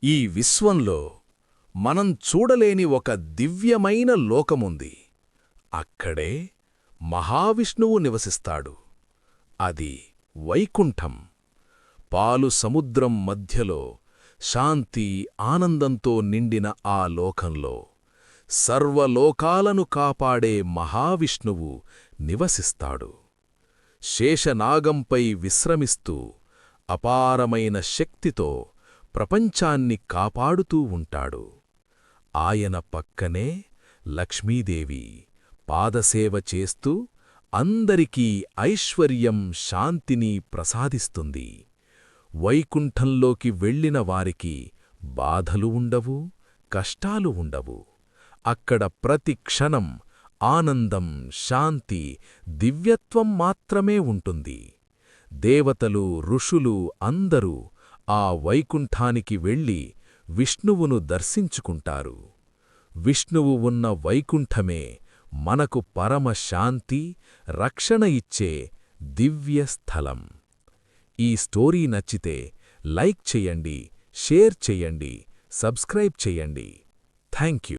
ఈ విశ్వంలో మనం చూడలేని ఒక దివ్యమైన లోకముంది. అక్కడే మహావిష్ణువు నివసిస్తాడు. అది వైకుంఠం. పాలు సముద్రం మధ్యలో శాంతి ఆనందంతో నిండిన ఆ లోకంలో సర్వలోకాలను కాపాడే మహావిష్ణువు నివసిస్తాడు. శేషనాగంపై విశ్రమిస్తూ అపారమైన శక్తితో ప్రపంచాన్ని కాపాడుతూ ఉంటాడు. ఆయన పక్కనే లక్ష్మీదేవి పాదసేవ చేస్తూ అందరికీ ఐశ్వర్యం శాంతిని ప్రసాదిస్తుంది. వైకుంఠంలోకి వెళ్ళిన వారికి బాధలు ఉండవు, కష్టాలు ఉండవు. అక్కడ ప్రతి క్షణం ఆనందం, శాంతి, దివ్యత్వం మాత్రమే ఉంటుంది. దేవతలు, ఋషులు అందరూ ఆ వైకుంఠానికి వెళ్ళి విష్ణువును దర్శించుకుంటారు. విష్ణువు ఉన్న వైకుంఠమే మనకు పరమ శాంతి, రక్షణ ఇచ్చే దివ్య స్థలం. ఈ స్టోరీ నచ్చితే లైక్ చెయ్యండి, షేర్ చెయ్యండి, సబ్స్క్రైబ్ చెయ్యండి. థాంక్యూ.